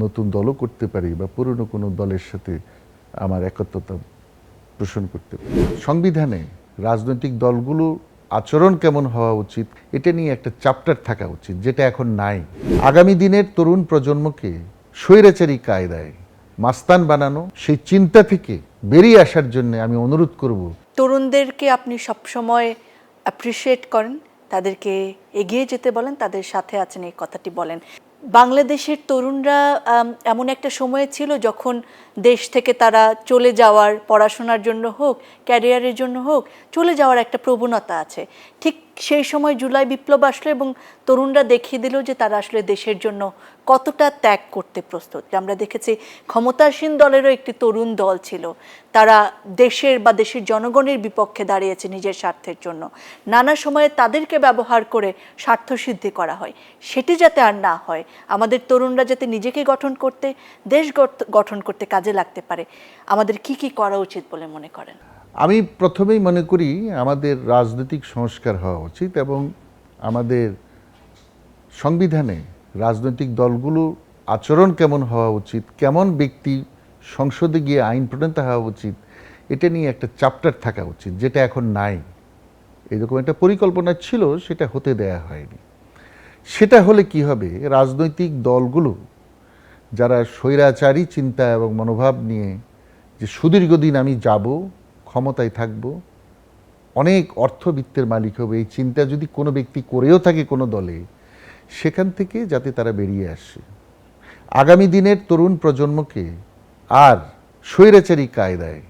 নতুন দলও করতে পারি বা পুরনো কোনো দলের সাথে আমার একত্রতা পোষণ করতে পারি। সংবিধানে রাজনৈতিক দলগুলো আচরণ কেমন হওয়া উচিত এটা নিয়ে একটা চ্যাপ্টার থাকা উচিত, যেটা এখন নাই। আগামী দিনের তরুণ প্রজন্মকে স্বৈরাচারী কায়দায় মাস্তান বানানো, সেই চিন্তা থেকে বেরিয়ে আসার জন্য আমি অনুরোধ করব। তরুণদেরকে আপনি সবসময় অ্যাপ্রিসিয়েট করেন, তাদেরকে এগিয়ে যেতে বলেন, তাদের সাথে আছেন, এই কথাটি বলেন। বাংলাদেশের তরুণরা এমন একটা সময় ছিল যখন দেশ থেকে তারা চলে যাওয়ার, পড়াশোনার জন্য হোক, ক্যারিয়ারের জন্য হোক, চলে যাওয়ার একটা প্রবণতা আছে। ঠিক সেই সময় জুলাই বিপ্লব আসলো এবং তরুণরা দেখিয়ে দিল যে তারা আসলে দেশের জন্য কতটা ত্যাগ করতে প্রস্তুত। আমরা দেখেছি ক্ষমতাসীন দলেরও একটি তরুণ দল ছিল, তারা দেশের বা দেশের জনগণের বিপক্ষে দাঁড়িয়েছে নিজের স্বার্থের জন্য। নানা সময়ে তাদেরকে ব্যবহার করে স্বার্থসিদ্ধি করা হয়, সেটি যাতে আর না হয়, আমাদের তরুণরা যাতে নিজেকে গঠন করতে, দেশ গঠন করতে কাজে লাগতে পারে, আমাদের কি কি করা উচিত বলে মনে করেন? আমি প্রথমেই মনে করি আমাদের রাজনৈতিক সংস্কার হওয়া উচিত এবং আমাদের সংবিধানে রাজনৈতিক দলগুলো আচরণ কেমন হওয়া উচিত, কেমন ব্যক্তি সংসদে গিয়ে আইন প্রণেতা হওয়া উচিত, এটা নিয়ে একটা চ্যাপ্টার থাকা উচিত, যেটা এখন নাই। এরকম একটা পরিকল্পনা ছিল, সেটা হতে দেয়া হয়নি। সেটা হলে কি হবে, রাজনৈতিক দলগুলো যারা স্বৈরাচারী চিন্তা এবং মনোভাব নিয়ে যে সুদীর্ঘদিন আমি যাব, ক্ষমতায় থাকব, অনেক অর্থবিত্তের মালিক হবে, এই চিন্তা যদি কোনো ব্যক্তি করেও থাকে কোনো দলে, সেখান থেকে যাতে তারা বেরিয়ে আসে। আগামী দিনের তরুণ প্রজন্মকে আর স্বৈরাচারী কায়দায়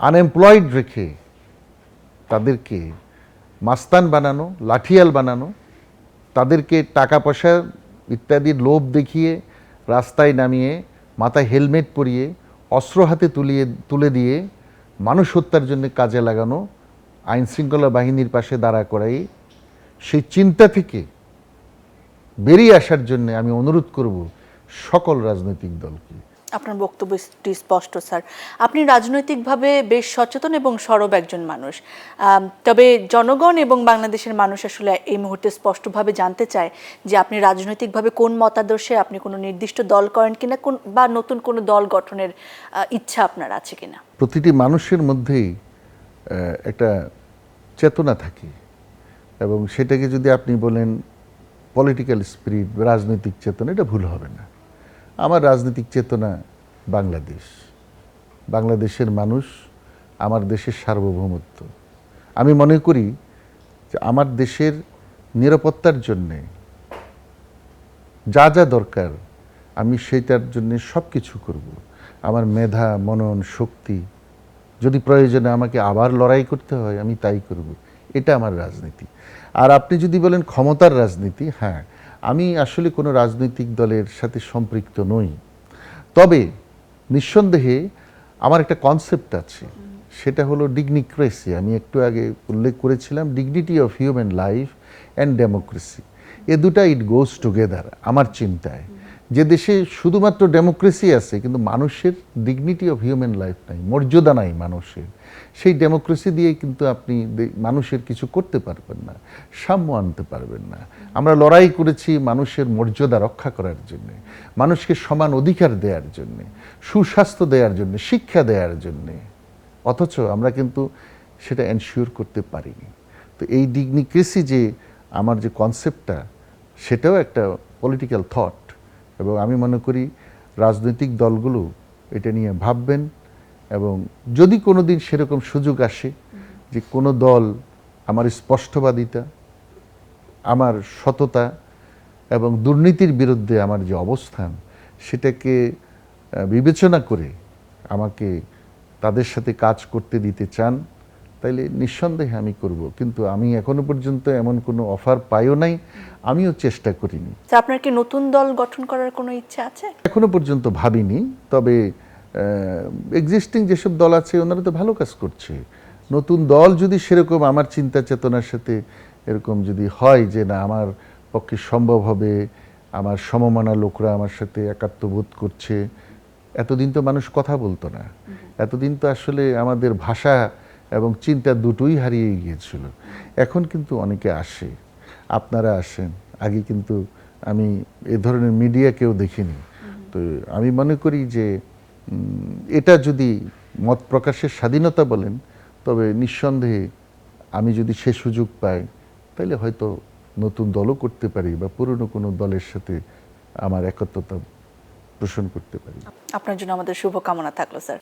আনএমপ্লয়েড রেখে তাদেরকে মাস্তান বানানো, লাঠিয়াল বানানো, তাদেরকে টাকা পয়সা ইত্যাদির লোভ দেখিয়ে রাস্তায় নামিয়ে, মাথায় হেলমেট পরিয়ে, অস্ত্র হাতে তুলে দিয়ে মানুষ হত্যার জন্য কাজে লাগানো, আইন শৃঙ্খলা বাহিনীর পাশে দাঁড়া করাই, সেই চিন্তা থেকে বেরিয়ে আসার জন্য আমি অনুরোধ করব সকল রাজনৈতিক দলকে। আপনার বক্তব্যটি স্পষ্ট স্যার। আপনি রাজনৈতিকভাবে বেশ সচেতন এবং সরব একজন মানুষ, তবে জনগণ এবং বাংলাদেশের মানুষ আসলে এই মুহূর্তে স্পষ্টভাবে জানতে চায় যে আপনি রাজনৈতিকভাবে কোন মতাদর্শে, আপনি কোনো নির্দিষ্ট দল করেন কিনা, কোন বা নতুন কোনো দল গঠনের ইচ্ছা আপনার আছে কিনা। প্রতিটি মানুষের মধ্যেই একটা চেতনা থাকে এবং সেটাকে যদি আপনি বলেন পলিটিক্যাল স্পিরিট, রাজনৈতিক চেতনা, এটা ভুল হবে না। আমার রাজনৈতিক চেতনা বাংলাদেশ, বাংলাদেশের মানুষ, আমার দেশের সার্বভৌমত্ব। আমি মনে করি যে আমার দেশের নিরাপত্তার জন্যে যা যা দরকার আমি সেইটার জন্যে সব কিছু করব। আমার মেধা, মনন, শক্তি, যদি প্রয়োজনে আমাকে আবার লড়াই করতে হয় আমি তাই করব। এটা আমার রাজনীতি। আর আপনি যদি বলেন ক্ষমতার রাজনীতি, হ্যাঁ, আমি আসলে কোনো রাজনৈতিক দলের সাথে সম্পৃক্ত নই। তবে নিঃসন্দেহে আমার একটা কনসেপ্ট আছে, সেটা হলো ডিগনিক্রেসি। আমি একটু আগে উল্লেখ করেছিলাম dignity of human life and democracy. এ দুটা ইট গোজ টুগেদার আমার চিন্তায়। যে দেশে শুধুমাত্র ডেমোক্রেসি আছে কিন্তু মানুষের ডিগনিটি অফ হিউম্যান লাইফ নাই, মর্যাদা নাই মানুষের, সেই ডেমোক্রেসি দিয়ে কিন্তু আপনি মানুষের কিছু করতে পারবেন না, সাম্য আনতে পারবেন না। আমরা লড়াই করেছি মানুষের মর্যাদা রক্ষা করার জন্য, মানুষকে সমান অধিকার দেওয়ার জন্য, সুস্বাস্থ্য দেওয়ার জন্য, শিক্ষা দেওয়ার জন্য, অথচ আমরা কিন্তু সেটা এনশিওর করতে পারিনি। তো এই ডিগনিক্রেসি যে আমার যে কনসেপ্টটা, সেটাও একটা পলিটিক্যাল থট এবং আমি মনে করি রাজনৈতিক দলগুলো এটা নিয়ে ভাববেন এবং যদি কোনো দিন সেরকম সুযোগ আসে যে কোনো দল আমার স্পষ্টবাদিতা, আমার সততা এবং দুর্নীতির বিরুদ্ধে আমার যে অবস্থান সেটাকে বিবেচনা করে আমাকে তাদের সাথে কাজ করতে দিতে চান, তাইলে নিঃসন্দেহে আমি করব। কিন্তু আমি এখনো পর্যন্ত এমন কোনো অফার পাইও নাই, আমিও চেষ্টা করিনি। আপনার কি নতুন দল গঠন করার কোনো ইচ্ছা আছে? এখনো পর্যন্ত ভাবিনি, তবে এক্সিস্টিং যেসব দল আছে ওনারা তো ভালো কাজ করছে। নতুন দল যদি সেরকম আমার চিন্তা চেতনার সাথে এরকম যদি হয় যে না আমার পক্ষে সম্ভব হবে, আমার সমমানা লোকরা আমার সাথে একাত্মবোধ করছে, এতদিন তো মানুষ কথা বলতো না, এতদিন তো আসলে আমাদের ভাষা এবং চিন্তা দুটোই হারিয়ে গিয়েছিল। এখন কিন্তু অনেকে আসে, আপনারা আসেন, আগে কিন্তু আমি এ ধরনের মিডিয়া কেউ দেখিনি। তো আমি মনে করি যে এটা যদি মত প্রকাশের স্বাধীনতা বলেন, তবে নিঃসন্দেহে আমি যদি সে সুযোগ পাই তাহলে হয়তো নতুন দলও করতে পারি বা পুরনো কোনো দলের সাথে আমার একত্রতা পোষণ করতে পারি। আপনার জন্য আমাদের শুভকামনা থাকলো স্যার।